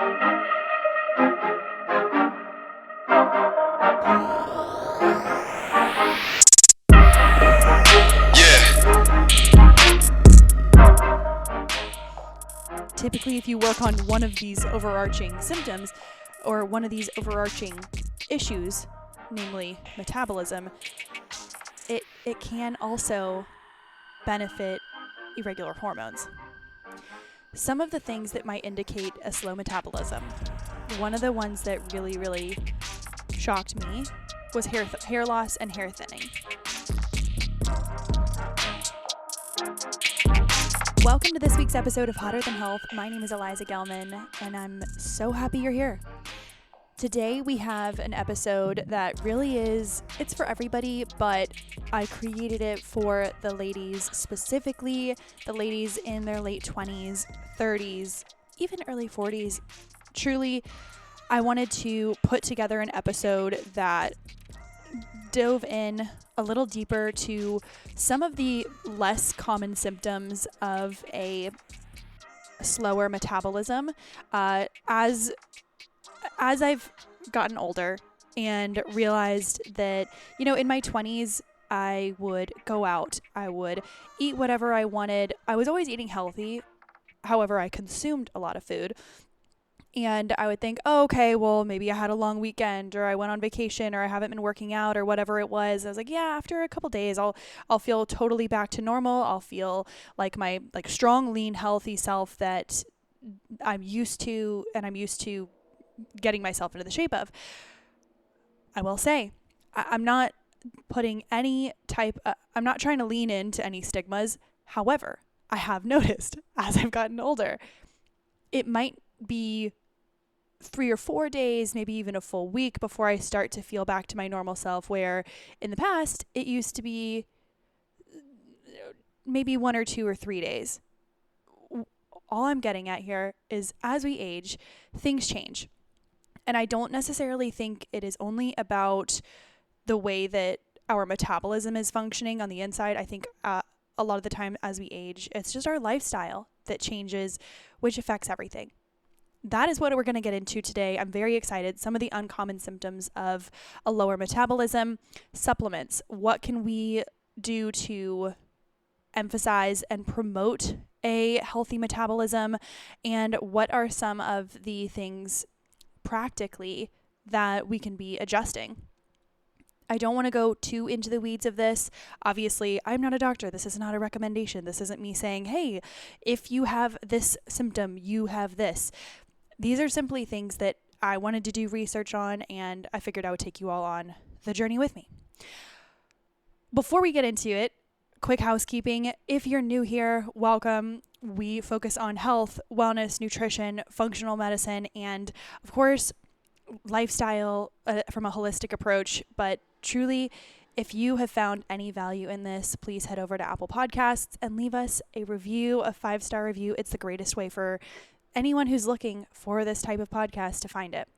Typically, if you work on one of these overarching symptoms or one of these overarching issues, namely metabolism, it can also benefit irregular hormones. Some of the things that might indicate a slow metabolism, one of the ones that really shocked me was hair loss and hair thinning. Welcome to this week's episode of Hotter Than Health. My name is Eliza Gelman, and I'm so happy you're here. Today we have an episode that really it's for everybody, but I created it for the ladies, specifically the ladies in their late 20s, 30s, even early 40s. Truly, I wanted to put together an episode that dove in a little deeper to some of the less common symptoms of a slower metabolism. As I've gotten older and realized that, in my 20s, I would go out, I would eat whatever I wanted. I was always eating healthy. However, I consumed a lot of food. And I would think, oh, okay, well, maybe I had a long weekend, or I went on vacation, or I haven't been working out, or whatever it was. I was like, yeah, after a couple days, I'll feel totally back to normal. I'll feel like my strong, lean, healthy self that I'm used to, and I'm used to getting myself into the shape of. I will say, I'm not putting any I'm not trying to lean into any stigmas. However, I have noticed as I've gotten older, it might be 3 or 4 days, maybe even a full week before I start to feel back to my normal self, where in the past it used to be maybe 1 or 2 or 3 days. All I'm getting at here is as we age, things change. And I don't necessarily think it is only about the way that our metabolism is functioning on the inside. I think a lot of the time as we age, it's just our lifestyle that changes, which affects everything. That is what we're going to get into today. I'm very excited. Some of the uncommon symptoms of a lower metabolism, supplements. What can we do to emphasize and promote a healthy metabolism? And what are some of the things practically that we can be adjusting? I don't want to go too into the weeds of this. Obviously, I'm not a doctor. This is not a recommendation. This isn't me saying, hey, if you have this symptom, you have this. These are simply things that I wanted to do research on, and I figured I would take you all on the journey with me. Before we get into it, quick housekeeping. If you're new here, welcome. We focus on health, wellness, nutrition, functional medicine, and of course, lifestyle from a holistic approach. But truly, if you have found any value in this, please head over to Apple Podcasts and leave us a review, a 5-star review. It's the greatest way for anyone who's looking for this type of podcast to find it.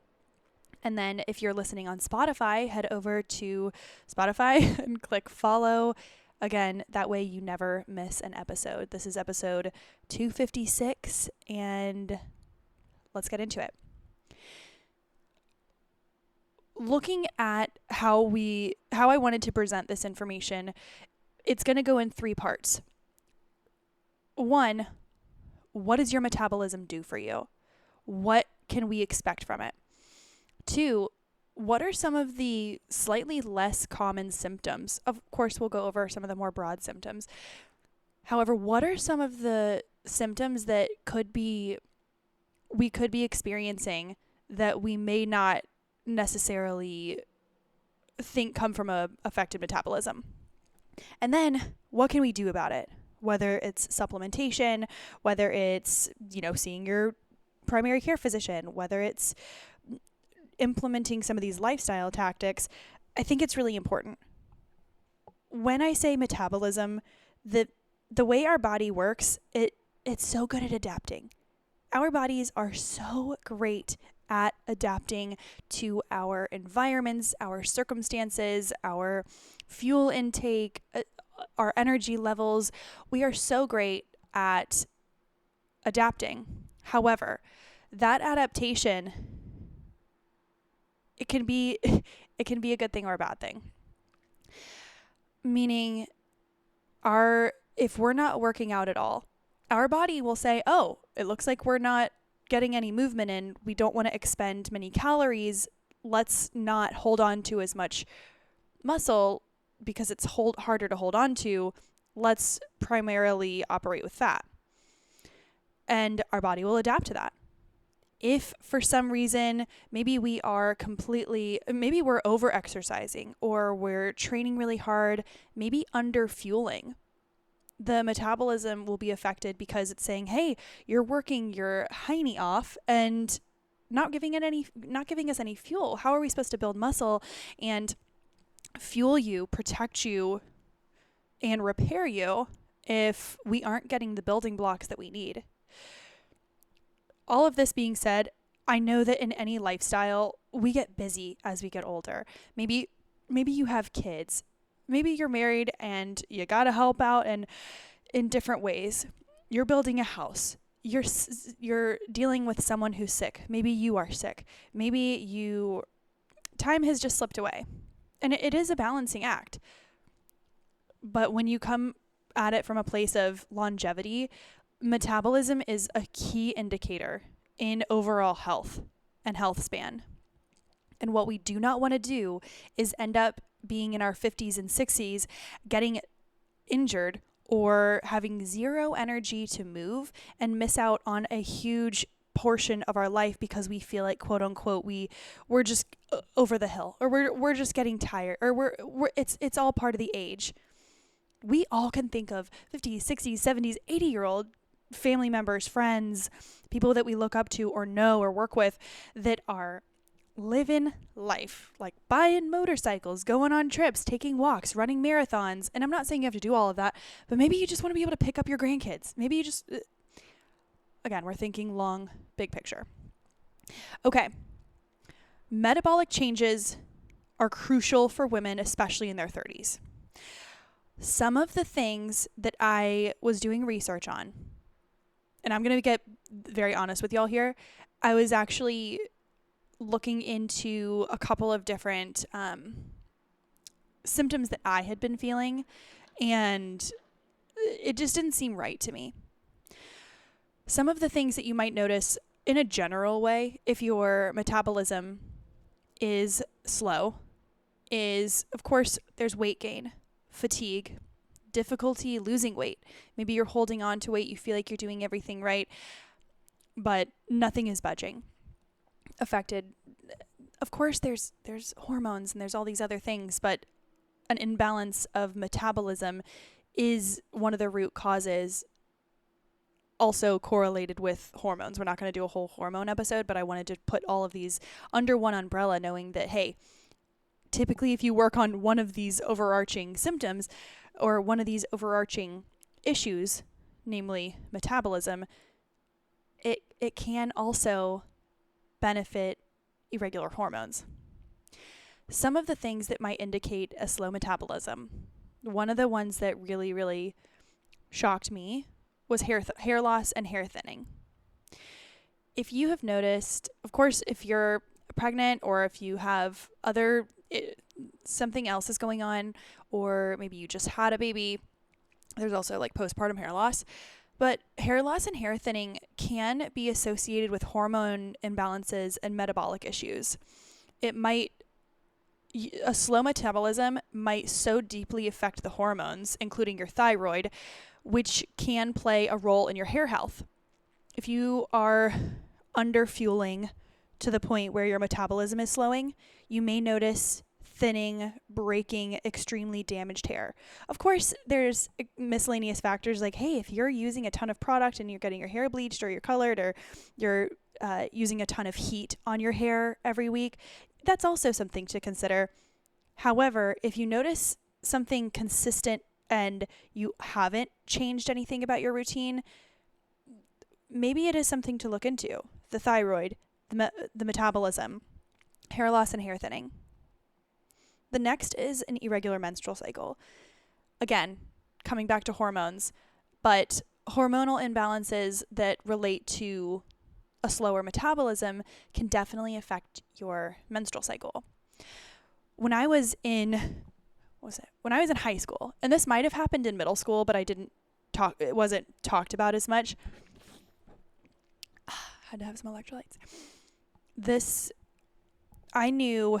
And then if you're listening on Spotify, head over to Spotify and click follow. Again, that way you never miss an episode. This is episode 256, and let's get into it. Looking at how I wanted to present this information, it's going to go in 3 parts. 1, what does your metabolism do for you? What can we expect from it? 2, what are some of the slightly less common symptoms? Of course, we'll go over some of the more broad symptoms. However, what are some of the symptoms that we could be experiencing that we may not necessarily think come from a affected metabolism? And then what can we do about it? Whether it's supplementation, whether it's, seeing your primary care physician, whether it's implementing some of these lifestyle tactics, I think it's really important. When I say metabolism, the way our body works, it's so good at adapting. Our bodies are so great at adapting to our environments, our circumstances, our fuel intake, our energy levels. We are so great at adapting. However, that adaptation, it can be a good thing or a bad thing. Meaning if we're not working out at all, our body will say, oh, it looks like we're not getting any movement in. We don't want to expend many calories. Let's not hold on to as much muscle because it's harder to hold on to. Let's primarily operate with fat. And our body will adapt to that. If for some reason, maybe we're over exercising or we're training really hard, maybe under fueling, the metabolism will be affected because it's saying, hey, you're working your hiney off and not giving us any fuel. How are we supposed to build muscle and fuel you, protect you, and repair you if we aren't getting the building blocks that we need? All of this being said, I know that in any lifestyle, we get busy as we get older. Maybe you have kids. Maybe you're married and you got to help out and in different ways. You're building a house. You're dealing with someone who's sick. Maybe you are sick. Time has just slipped away. And it is a balancing act. But when you come at it from a place of longevity, metabolism is a key indicator in overall health and health span. And what we do not want to do is end up being in our 50s and 60s, getting injured or having zero energy to move and miss out on a huge portion of our life because we feel like, quote unquote, we're just over the hill, or we're just getting tired, or it's all part of the age. We all can think of 50s, 60s, 70s, 80-year-old family members, friends, people that we look up to or know or work with that are living life, like buying motorcycles, going on trips, taking walks, running marathons. And I'm not saying you have to do all of that, but maybe you just want to be able to pick up your grandkids. Maybe you just, again, we're thinking long, big picture. Okay. Metabolic changes are crucial for women, especially in their 30s. Some of the things that I was doing research on, and I'm going to get very honest with y'all here, I was actually looking into a couple of different symptoms that I had been feeling, and it just didn't seem right to me. Some of the things that you might notice in a general way, if your metabolism is slow, is, of course, there's weight gain, fatigue, difficulty losing weight. Maybe you're holding on to weight, you feel like you're doing everything right, but nothing is budging. Affected. Of course, there's hormones and there's all these other things, but an imbalance of metabolism is one of the root causes, also correlated with hormones. We're not going to do a whole hormone episode, but I wanted to put all of these under one umbrella, knowing that, hey, typically if you work on one of these overarching symptoms or one of these overarching issues, namely metabolism, it can also benefit irregular hormones. Some of the things that might indicate a slow metabolism, one of the ones that really, really shocked me was hair loss and hair thinning. If you have noticed, of course, if you're pregnant or if you have something else is going on, or maybe you just had a baby, there's also like postpartum hair loss. But hair loss and hair thinning can be associated with hormone imbalances and metabolic issues. A slow metabolism might so deeply affect the hormones, including your thyroid, which can play a role in your hair health. If you are under fueling to the point where your metabolism is slowing, you may notice thinning, breaking, extremely damaged hair. Of course, there's miscellaneous factors like, hey, if you're using a ton of product and you're getting your hair bleached or you're colored, or you're using a ton of heat on your hair every week, that's also something to consider. However, if you notice something consistent and you haven't changed anything about your routine, maybe it is something to look into. The thyroid, the metabolism, hair loss and hair thinning. The next is an irregular menstrual cycle. Again, coming back to hormones, but hormonal imbalances that relate to a slower metabolism can definitely affect your menstrual cycle. When I was in high school, and this might have happened in middle school, but it wasn't talked about as much. Had to have some electrolytes. I knew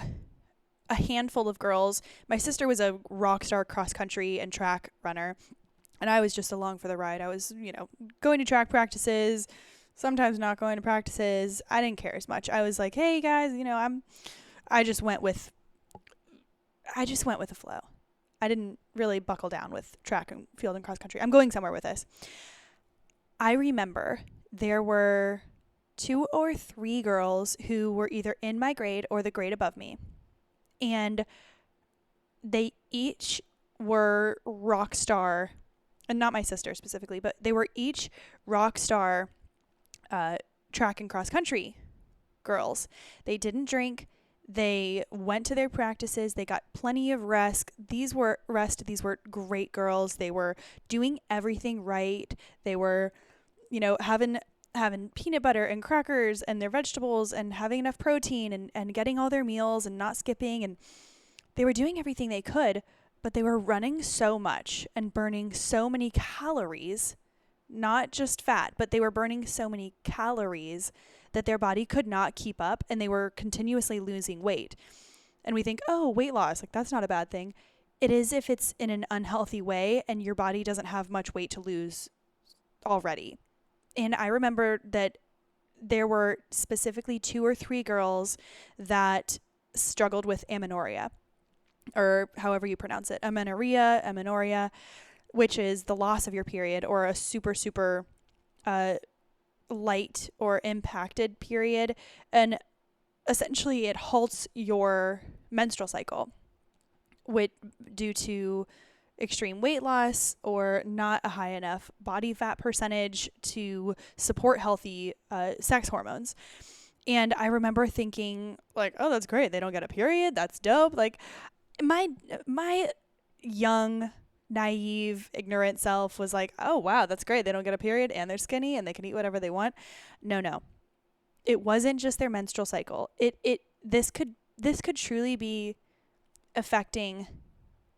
a handful of girls. My sister was a rock star cross country and track runner, and I was just along for the ride. I was, going to track practices, sometimes not going to practices. I didn't care as much. I was like, hey guys, I just went with the flow. I didn't really buckle down with track and field and cross country. I'm going somewhere with this. I remember there were 2 or 3 girls who were either in my grade or the grade above me. And they each were rock star, and not my sister specifically, but they were each rock star track and cross country girls. They didn't drink. They went to their practices. They got plenty of rest. These were great girls. They were doing everything right. They were, having peanut butter and crackers and their vegetables and having enough protein and getting all their meals and not skipping. And they were doing everything they could, but they were running so much and burning so many calories, not just fat, but they were burning so many calories that their body could not keep up, and they were continuously losing weight. And we think, oh, weight loss, like that's not a bad thing. It is if it's in an unhealthy way and your body doesn't have much weight to lose already. And I remember that there were specifically 2 or 3 girls that struggled with amenorrhea, or however you pronounce it, amenorrhea, which is the loss of your period, or a super, super light or impacted period. And essentially it halts your menstrual cycle due to extreme weight loss or not a high enough body fat percentage to support healthy sex hormones. And I remember thinking like, oh, that's great. They don't get a period. That's dope. Like my young, naive, ignorant self was like, oh, wow, that's great. They don't get a period and they're skinny and they can eat whatever they want. No. It wasn't just their menstrual cycle. This could truly be affecting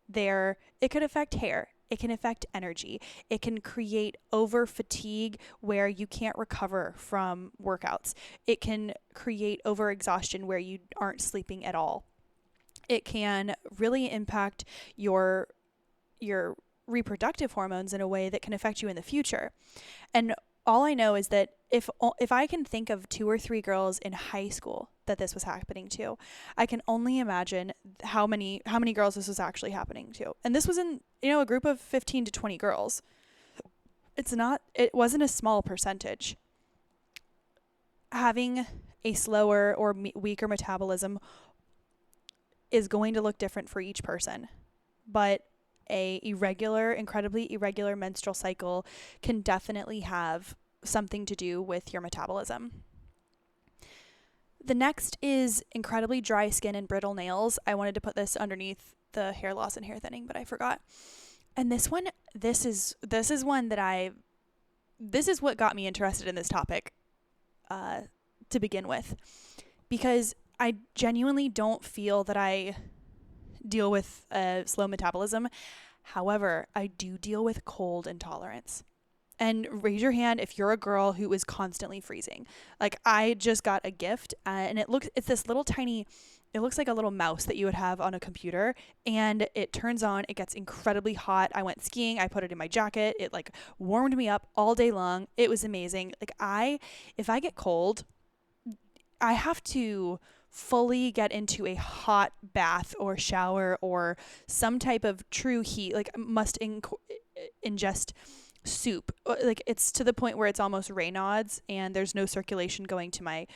it could affect hair. It can affect energy. It can create over fatigue where you can't recover from workouts. It can create over exhaustion where you aren't sleeping at all. It can really impact your reproductive hormones in a way that can affect you in the future. And all I know is that if I can think of 2 or 3 girls in high school that this was happening to, I can only imagine how many girls this was actually happening to. And this was in, a group of 15 to 20 girls. It wasn't a small percentage. Having a slower or weaker metabolism is going to look different for each person, but incredibly irregular menstrual cycle can definitely have something to do with your metabolism. The next is incredibly dry skin and brittle nails. I wanted to put this underneath the hair loss and hair thinning, but I forgot. And this is what got me interested in this topic to begin with, because I genuinely don't feel that I deal with slow metabolism. However, I do deal with cold intolerance. And raise your hand if you're a girl who is constantly freezing. Like I just got a gift and it's this little tiny, it looks like a little mouse that you would have on a computer, and it turns on, it gets incredibly hot. I went skiing, I put it in my jacket. It like warmed me up all day long. It was amazing. Like if I get cold, I have to fully get into a hot bath or shower or some type of true heat, like must ingest soup. Like it's to the point where it's almost Raynaud's and there's no circulation going to my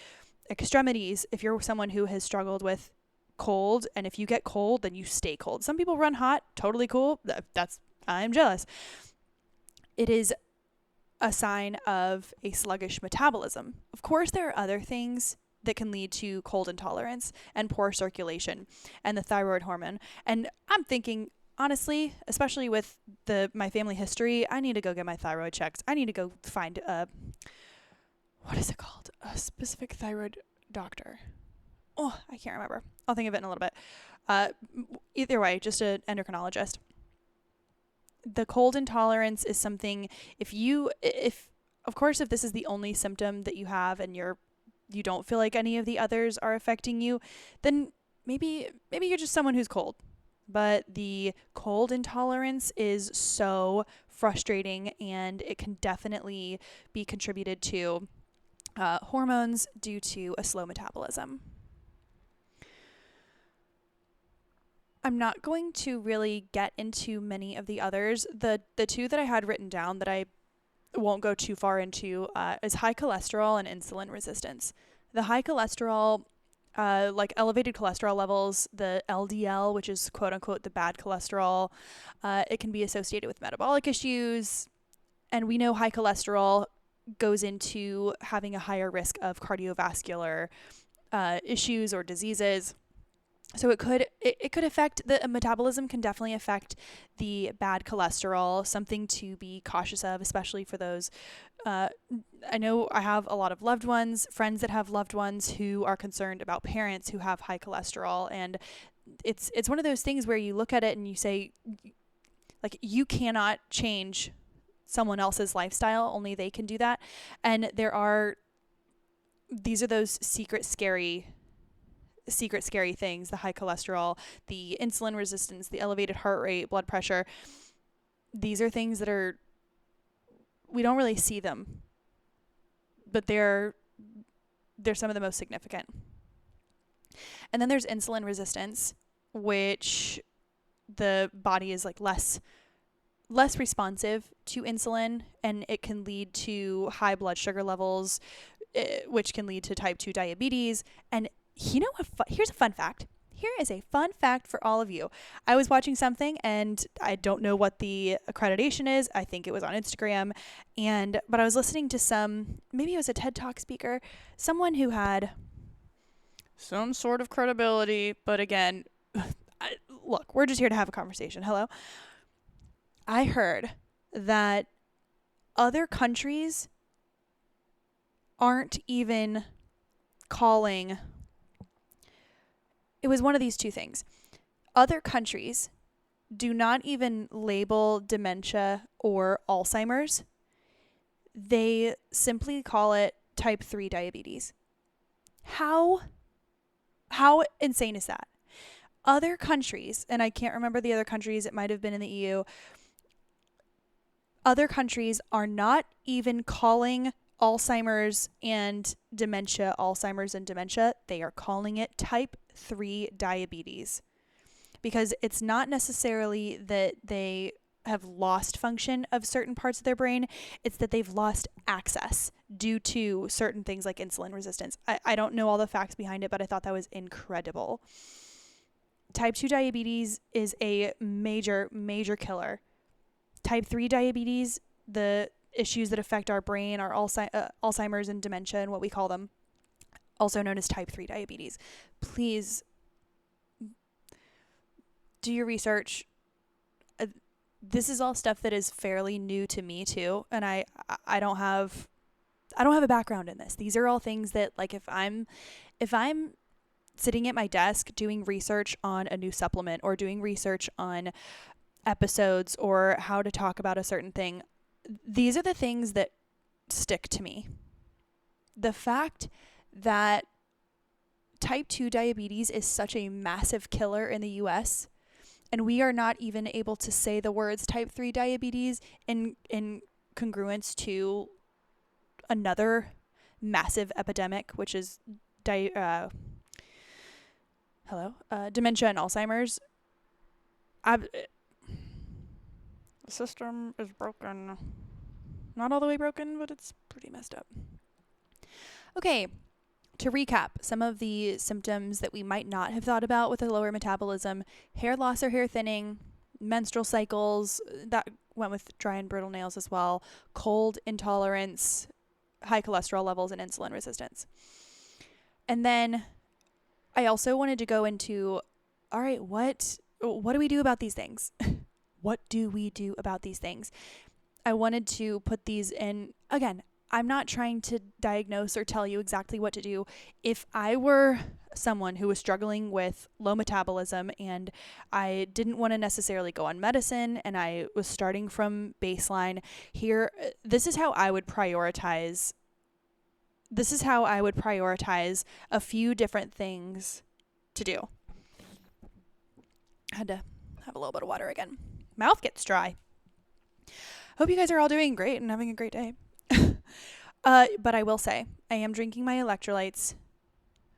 extremities. If you're someone who has struggled with cold, and if you get cold, then you stay cold. Some people run hot, totally cool. I'm jealous. It is a sign of a sluggish metabolism. Of course, there are other things that can lead to cold intolerance and poor circulation and the thyroid hormone. And I'm thinking, honestly, especially with my family history, I need to go get my thyroid checked. I need to go find what is it called? A specific thyroid doctor. Oh, I can't remember. I'll think of it in a little bit. Either way, just an endocrinologist. The cold intolerance is something, if of course, if this is the only symptom that you have and you don't feel like any of the others are affecting you, then maybe you're just someone who's cold. But the cold intolerance is so frustrating, and it can definitely be contributed to hormones due to a slow metabolism. I'm not going to really get into many of the others. The two that I had written down that I won't go too far into is high cholesterol and insulin resistance. The high cholesterol, like elevated cholesterol levels, the LDL, which is quote unquote the bad cholesterol, it can be associated with metabolic issues. And we know high cholesterol goes into having a higher risk of cardiovascular issues or diseases. So it could affect the metabolism, can definitely affect the bad cholesterol, something to be cautious of, especially for those. I know I have a lot of loved ones, friends that have loved ones who are concerned about parents who have high cholesterol. And it's one of those things where you look at it and you say, like, you cannot change someone else's lifestyle, only they can do that. And these are those secret scary things: the high cholesterol, the insulin resistance, the elevated heart rate, blood pressure. These are things that we don't really see them, but they're some of the most significant. And then there's insulin resistance, which the body is like less responsive to insulin, and it can lead to high blood sugar levels, which can lead to type 2 diabetes. And you know what? Here's a fun fact. Here is a fun fact for all of you. I was watching something, and I don't know what the accreditation is. I think it was on Instagram. But I was listening to maybe it was a TED Talk speaker, someone who had some sort of credibility. But again, look, we're just here to have a conversation. Hello. I heard that other countries aren't even calling. It was one of these two things. Other countries do not even label dementia or Alzheimer's. They simply call it type 3 diabetes. How insane is that? Other countries, and I can't remember the other countries, it might have been in the EU, other countries are not even calling Alzheimer's and dementia. They are calling it type 3 diabetes, because it's not necessarily that they have lost function of certain parts of their brain. It's that they've lost access due to certain things like insulin resistance. I don't know all the facts behind it, but I thought that was incredible. Type 2 diabetes is a major, major killer. Type 3 diabetes, the issues that affect our brain are Alzheimer's and dementia, and what we call them, also known as type 3 diabetes. Please do your research. This is all stuff that is fairly new to me too, and I don't have a background in this. These are all things that, like, if I'm sitting at my desk doing research on a new supplement or doing research on episodes or how to talk about a certain thing, these are the things that stick to me. The fact that type 2 diabetes is such a massive killer in the US, and we are not even able to say the words type 3 diabetes in congruence to another massive epidemic, which is dementia and Alzheimer's. The system is broken. Not all the way broken, but it's pretty messed up. Okay, to recap some of the symptoms that we might not have thought about with a lower metabolism: hair loss or hair thinning, menstrual cycles, that went with dry and brittle nails as well, cold intolerance, high cholesterol levels, and insulin resistance. And then I also wanted to go into, all right, what do we do about these things? What do we do about these things? I wanted to put these in, again, I'm not trying to diagnose or tell you exactly what to do. If I were someone who was struggling with low metabolism and I didn't want to necessarily go on medicine and I was starting from baseline, this is how I would prioritize. This is how I would prioritize a few different things to do. I had to have a little bit of water again. Mouth gets dry. Hope you guys are all doing great and having a great day. But I will say, I am drinking my electrolytes,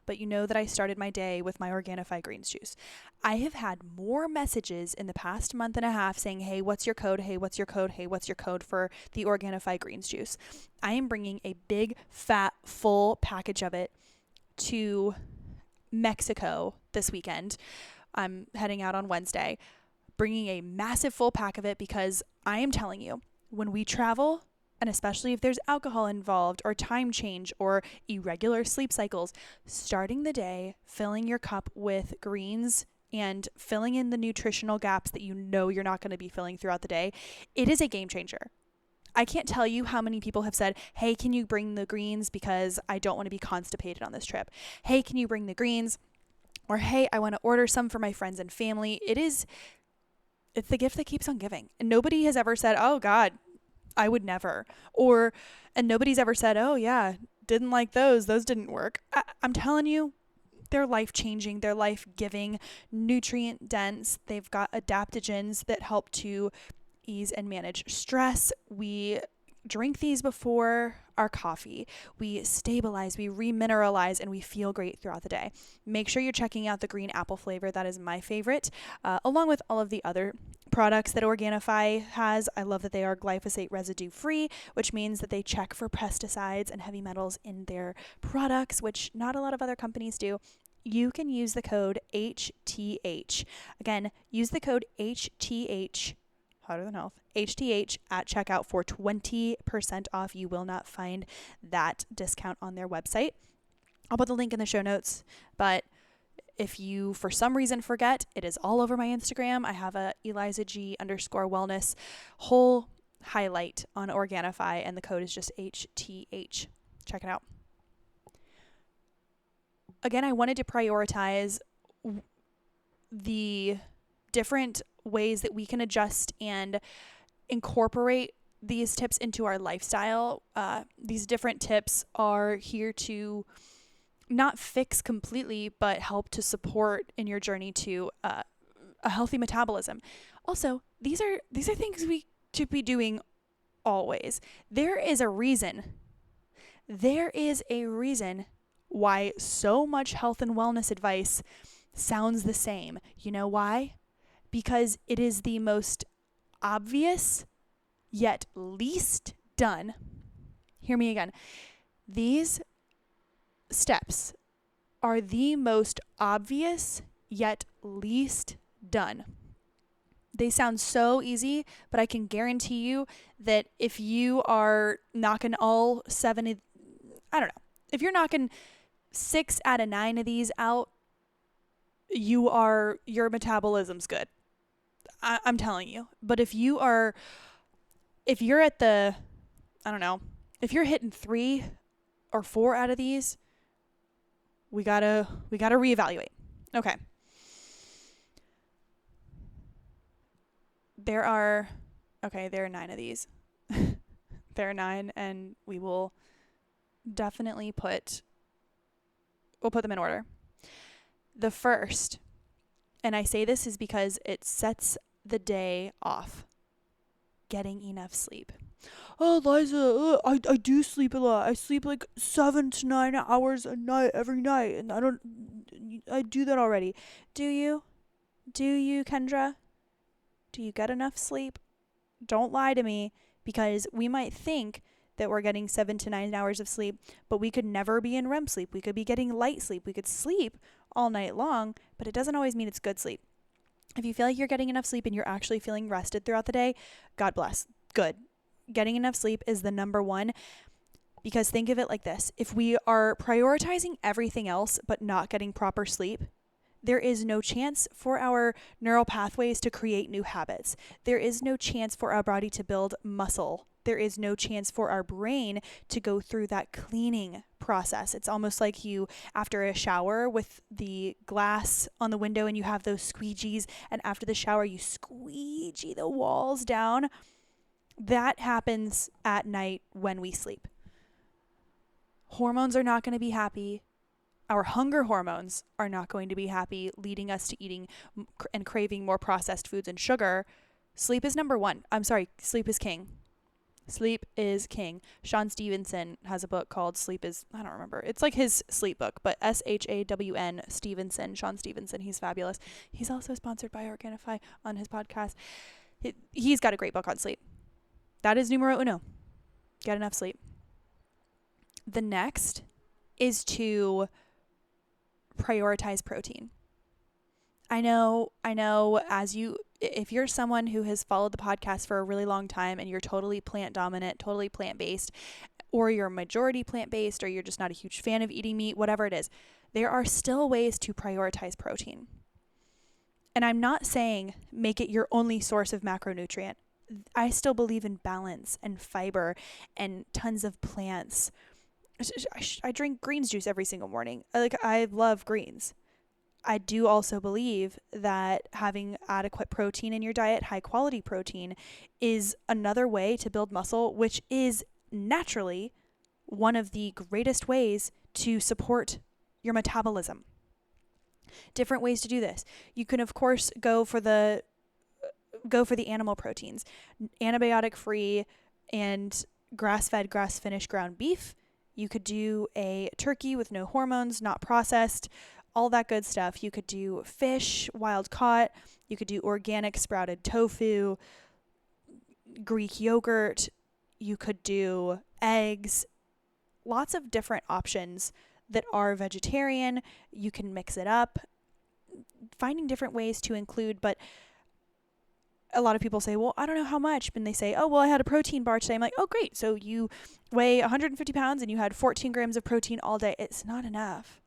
but you know that I started my day with my Organifi greens juice. I have had more messages in the past month and a half saying, hey, what's your code? Hey, what's your code? Hey, what's your code for the Organifi greens juice? I am bringing a big, fat, full package of it to Mexico this weekend. I'm heading out on Wednesday, bringing a massive full pack of it because I am telling you, when we travel, and especially if there's alcohol involved or time change or irregular sleep cycles, starting the day, filling your cup with greens and filling in the nutritional gaps that you know you're not going to be filling throughout the day, it is a game changer. I can't tell you how many people have said, hey, can you bring the greens because I don't want to be constipated on this trip? Hey, can you bring the greens? Or, hey, I want to order some for my friends and family. It's the gift that keeps on giving. And nobody has ever said, oh, God, I would never. And nobody's ever said, oh, yeah, didn't like those. Those didn't work. I'm telling you, they're life-changing. They're life-giving, nutrient-dense. They've got adaptogens that help to ease and manage stress. We drink these before our coffee. We stabilize, we remineralize, and we feel great throughout the day. Make sure you're checking out the green apple flavor. That is my favorite, along with all of the other products that Organifi has. I love that they are glyphosate residue free, which means that they check for pesticides and heavy metals in their products, which not a lot of other companies do. You can use the code HTH. Again, use the code HTH, Hotter Than Health, HTH at checkout for 20% off. You will not find that discount on their website. I'll put the link in the show notes, but if you for some reason forget, it is all over my Instagram. I have a ElizaG_wellness whole highlight on Organifi, and the code is just HTH. Check it out. Again, I wanted to prioritize the different ways that we can adjust and incorporate these tips into our lifestyle. These different tips are here to not fix completely, but help to support in your journey to a healthy metabolism. Also, these are things we should be doing always. There is a reason why so much health and wellness advice sounds the same. You know why? Because it is the most obvious yet least done. Hear me again. These steps are the most obvious yet least done. They sound so easy, but I can guarantee you that if you are knocking all 7, if you're knocking 6 out of 9 of these out, your metabolism's good. I'm telling you. But if you're at the, if you're hitting 3 or 4 out of these, we gotta reevaluate. Okay. There are 9 of these. There are 9, and we will definitely we'll put them in order. The first, and I say this is because it sets the day off, getting enough sleep. Oh, Liza, I do sleep a lot. I sleep like 7 to 9 hours a night every night, and I do that already. Do you, Kendra? Do you get enough sleep? Don't lie to me, because we might think that we're getting 7 to 9 hours of sleep, but we could never be in REM sleep. We could be getting light sleep. We could sleep all night long, but it doesn't always mean it's good sleep. If you feel like you're getting enough sleep and you're actually feeling rested throughout the day, God bless. Good. Getting enough sleep is the number one, because think of it like this. If we are prioritizing everything else but not getting proper sleep, there is no chance for our neural pathways to create new habits. There is no chance for our body to build muscle there is no chance for our brain to go through that cleaning process. It's almost like you, after a shower with the glass on the window and you have those squeegees, and after the shower you squeegee the walls down. That happens at night when we sleep. Hormones are not going to be happy. Our hunger hormones are not going to be happy, leading us to eating and craving more processed foods and sugar. Sleep is number one. I'm sorry, sleep is king. Sleep is king. Sean Stevenson has a book called Sleep is, I don't remember. It's like his sleep book, but SHAWN Stevenson, Sean Stevenson. He's fabulous. He's also sponsored by Organifi on his podcast. He's got a great book on sleep. That is numero uno. Get enough sleep. The next is to prioritize protein. I know if you're someone who has followed the podcast for a really long time and you're totally plant dominant, totally plant-based, or you're majority plant-based, or you're just not a huge fan of eating meat, whatever it is, there are still ways to prioritize protein. And I'm not saying make it your only source of macronutrient. I still believe in balance and fiber and tons of plants. I drink greens juice every single morning. I love greens. I do also believe that having adequate protein in your diet, high quality protein, is another way to build muscle, which is naturally one of the greatest ways to support your metabolism. Different ways to do this. You can, of course, go for the animal proteins, antibiotic free and grass-fed, grass-finished ground beef. You could do a turkey with no hormones, not processed, all that good stuff. You could do fish, wild caught. You could do organic sprouted tofu, Greek yogurt. You could do eggs. Lots of different options that are vegetarian. You can mix it up. Finding different ways to include, but a lot of people say, well, I don't know how much. And they say, oh, well, I had a protein bar today. I'm like, oh, great. So you weigh 150 pounds and you had 14 grams of protein all day. It's not enough.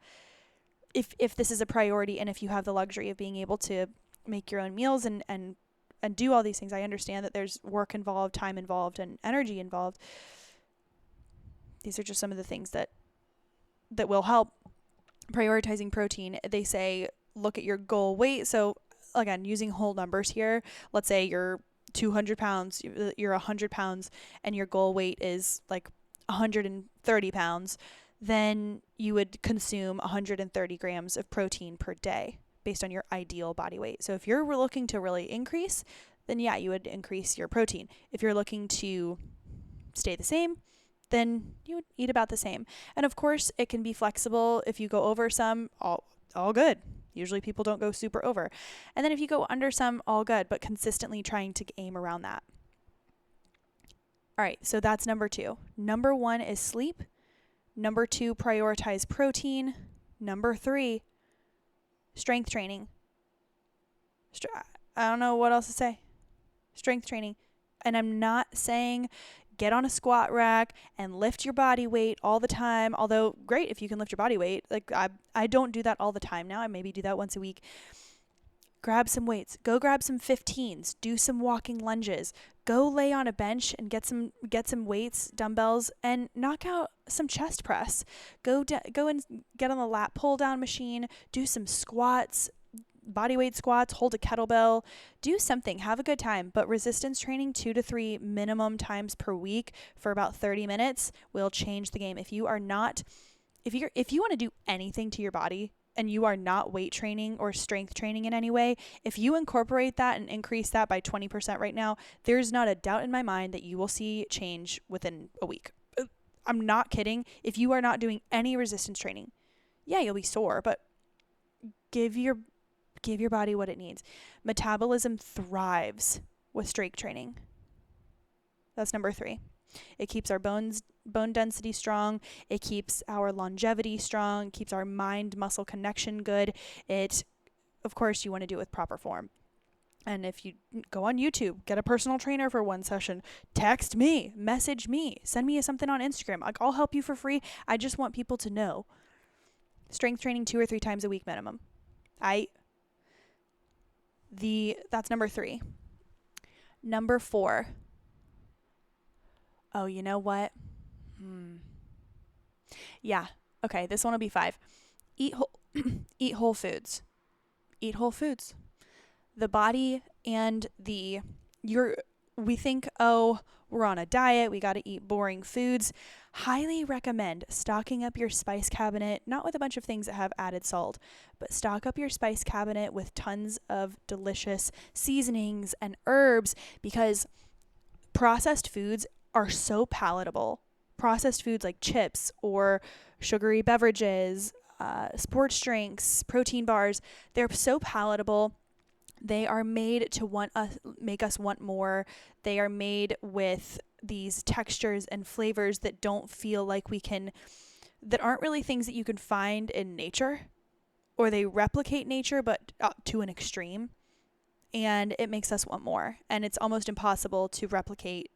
If this is a priority and if you have the luxury of being able to make your own meals and do all these things, I understand that there's work involved, time involved, and energy involved. These are just some of the things that will help. Prioritizing protein, they say, look at your goal weight. So again, using whole numbers here, let's say you're 200 pounds, you're 100 pounds, and your goal weight is like 130 pounds, then you would consume 130 grams of protein per day based on your ideal body weight. So if you're looking to really increase, then yeah, you would increase your protein. If you're looking to stay the same, then you would eat about the same. And of course, it can be flexible. If you go over some, all good. Usually people don't go super over. And then if you go under some, all good, but consistently trying to aim around that. All right, so that's number 2. Number 1 is sleep. Number 2, prioritize protein. Number 3, strength training. I don't know what else to say. Strength training. And I'm not saying get on a squat rack and lift your body weight all the time. Although, great if you can lift your body weight. Like I don't do that all the time now. I maybe do that once a week. Grab some weights. Go grab some 15s. Do some walking lunges. Go lay on a bench and get some weights, dumbbells, and knock out some chest press. Go and get on the lat pull down machine. Do some squats, body weight squats. Hold a kettlebell. Do something. Have a good time. But resistance training 2 to 3 minimum times per week for about 30 minutes will change the game. If you want to do anything to your body, and you are not weight training or strength training in any way, if you incorporate that and increase that by 20% right now, there's not a doubt in my mind that you will see change within a week. I'm not kidding. If you are not doing any resistance training, yeah, you'll be sore, but give your body what it needs. Metabolism thrives with strength training. That's number 3. It keeps our bone density strong. It keeps our longevity strong, keeps our mind-muscle connection good. Of course, you want to do it with proper form. And if you go on YouTube, get a personal trainer for one session, text me, message me, send me something on Instagram. I'll help you for free. I just want people to know. Strength training 2 or 3 times a week minimum. That's number 3. Number 4. Oh, you know what? Yeah. Okay, this one will be 5. Eat whole, eat whole foods. Eat whole foods. The body and we think, oh, we're on a diet, we got to eat boring foods. Highly recommend stocking up your spice cabinet, not with a bunch of things that have added salt, but stock up your spice cabinet with tons of delicious seasonings and herbs, because processed foods are so palatable. Processed foods like chips or sugary beverages, sports drinks, protein bars, they're so palatable. They are made to make us want more. They are made with these textures and flavors that don't feel like that aren't really things that you can find in nature, or they replicate nature, but to an extreme. And it makes us want more. And it's almost impossible to replicate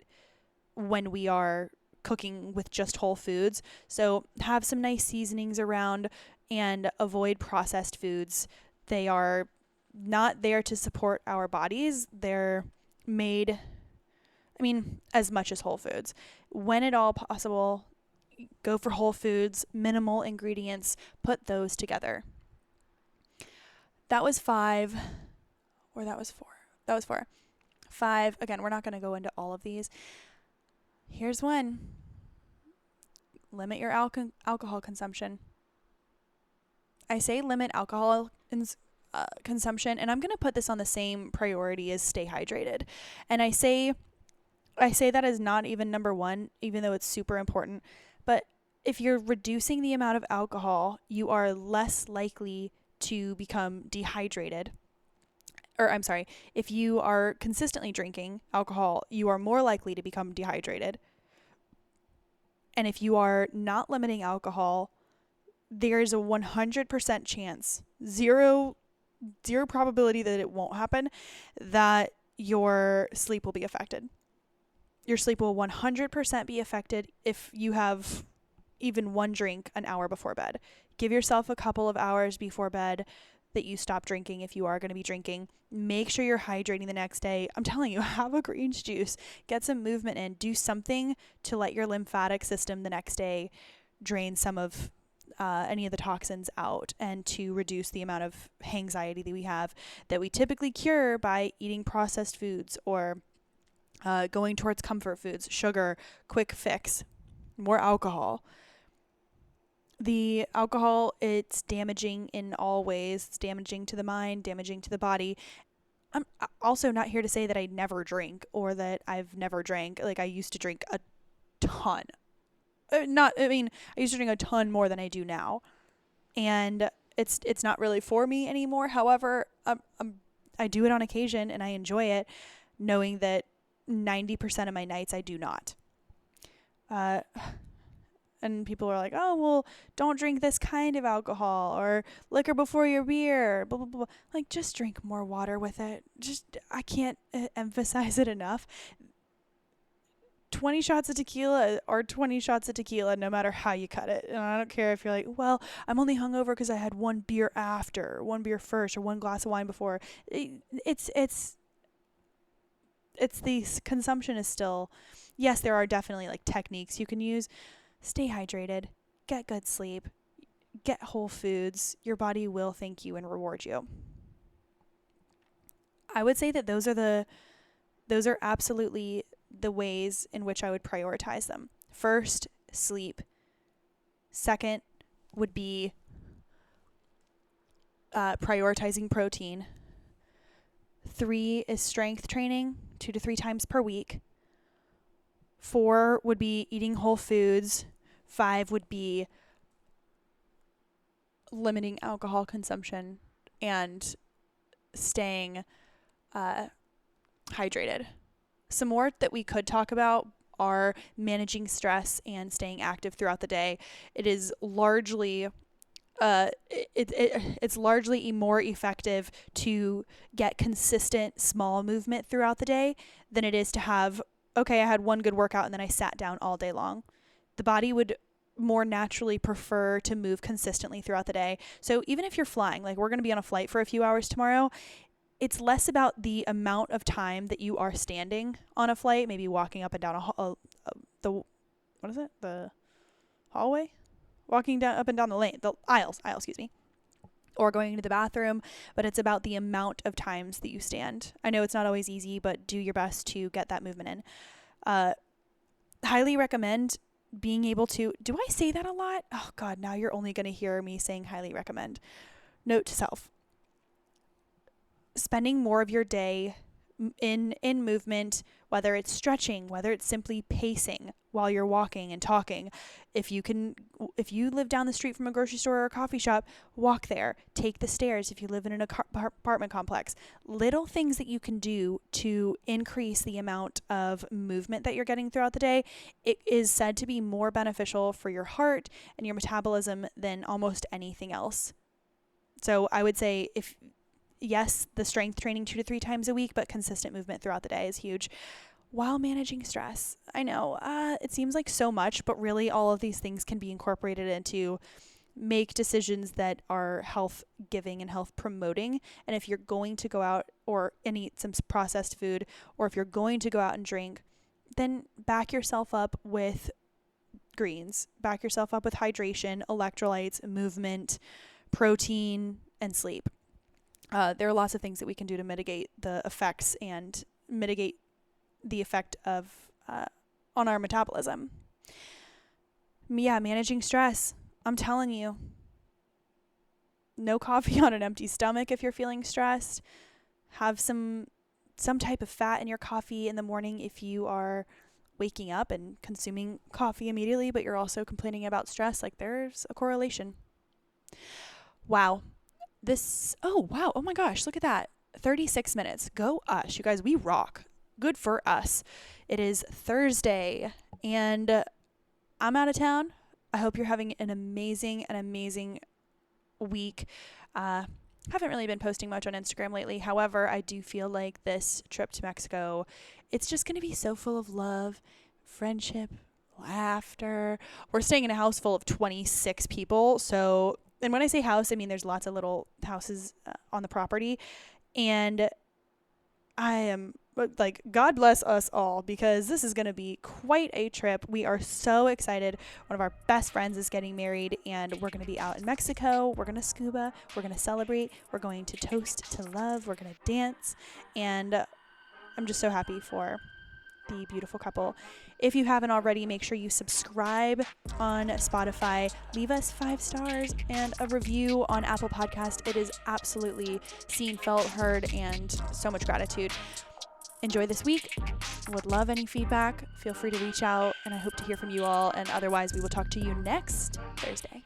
when we are cooking with just whole foods. So have some nice seasonings around and avoid processed foods. They are not there to support our bodies. They're made, as much as whole foods. When at all possible, go for whole foods, minimal ingredients, put those together. That was 5, or that was 4. That was 4. 5, again, we're not going to go into all of these. Here's one. Limit your alcohol consumption. I say limit alcohol consumption, and I'm going to put this on the same priority as stay hydrated. And I say that as not even number 1, even though it's super important. But if you're reducing the amount of alcohol, you are less likely to become dehydrated. If you are consistently drinking alcohol, you are more likely to become dehydrated. And if you are not limiting alcohol, there's a 100% chance, zero probability that it won't happen, that your sleep will be affected. Your sleep will 100% be affected if you have even one drink an hour before bed. Give yourself a couple of hours before bed that you stop drinking if you are going to be drinking. Make sure you're hydrating the next day. I'm telling you, have a greens juice. Get some movement in. Do something to let your lymphatic system the next day drain some of any of the toxins out, and to reduce the amount of anxiety that we have, that we typically cure by eating processed foods or going towards comfort foods, sugar, quick fix, more alcohol. The alcohol, it's damaging in all ways. It's damaging to the mind, damaging to the body. I'm also not here to say that I never drink or that I've never drank. Like, I used to drink a ton. I used to drink a ton more than I do now. And it's not really for me anymore. However, I do it on occasion and I enjoy it, knowing that 90% of my nights I do not. And people are like, oh, well, don't drink this kind of alcohol, or liquor before your beer, blah, blah, blah. Like, just drink more water with it. I can't emphasize it enough. 20 shots of tequila or 20 shots of tequila, no matter how you cut it. And I don't care if you're like, well, I'm only hungover because I had one beer after, one beer first, or one glass of wine before. It's the consumption is still, yes, there are definitely like techniques you can use. Stay hydrated, get good sleep, get whole foods. Your body will thank you and reward you. I would say that those are absolutely the ways in which I would prioritize them. First, sleep. Second would be prioritizing protein. 3 is strength training, 2 to 3 times per week. 4 would be eating whole foods. 5 would be limiting alcohol consumption and staying hydrated. Some more that we could talk about are managing stress and staying active throughout the day. It is largely it's largely more effective to get consistent small movement throughout the day than it is to have, okay, I had one good workout and then I sat down all day long. The body would more naturally prefer to move consistently throughout the day. So even if you're flying, like we're going to be on a flight for a few hours tomorrow, it's less about the amount of time that you are standing on a flight, maybe walking up and down the hallway? Walking down up and down the aisles, excuse me. Or going to the bathroom, but it's about the amount of times that you stand. I know it's not always easy, but do your best to get that movement in. Highly recommend being able to, do I say that a lot? Oh God, now you're only going to hear me saying highly recommend. Note to self, spending more of your day in movement, whether it's stretching, whether it's simply pacing while you're walking and talking. If you live down the street from a grocery store or a coffee shop, walk there, take the stairs. If you live in an apartment complex, little things that you can do to increase the amount of movement that you're getting throughout the day. It is said to be more beneficial for your heart and your metabolism than almost anything else. So I would say yes, the strength training 2 to 3 times a week, but consistent movement throughout the day is huge. While managing stress, I know it seems like so much, but really all of these things can be incorporated into make decisions that are health giving and health promoting. And if you're going to go out and eat some processed food, or if you're going to go out and drink, then back yourself up with greens, back yourself up with hydration, electrolytes, movement, protein, and sleep. There are lots of things that we can do to mitigate the effects and mitigate the effect of on our metabolism. Yeah, managing stress. I'm telling you, no coffee on an empty stomach if you're feeling stressed. Have some type of fat in your coffee in the morning if you are waking up and consuming coffee immediately, but you're also complaining about stress. Like, there's a correlation. Wow. Oh my gosh, look at that. 36 minutes. Go us. You guys, we rock. Good for us. It is Thursday and I'm out of town. I hope you're having an amazing week. Haven't really been posting much on Instagram lately. However, I do feel like this trip to Mexico, it's just going to be so full of love, friendship, laughter. We're staying in a house full of 26 people. And when I say house, I mean there's lots of little houses on the property. And I am like, God bless us all, because this is going to be quite a trip. We are so excited. One of our best friends is getting married, and we're going to be out in Mexico. We're going to scuba. We're going to celebrate. We're going to toast to love. We're going to dance. And I'm just so happy for the beautiful couple. If you haven't already, make sure you subscribe on Spotify, leave us 5 stars and a review on Apple Podcast. It is absolutely seen, felt, heard, and so much gratitude. Enjoy this week. Would love any feedback. Feel free to reach out, and I hope to hear from you all. And otherwise, we will talk to you next Thursday.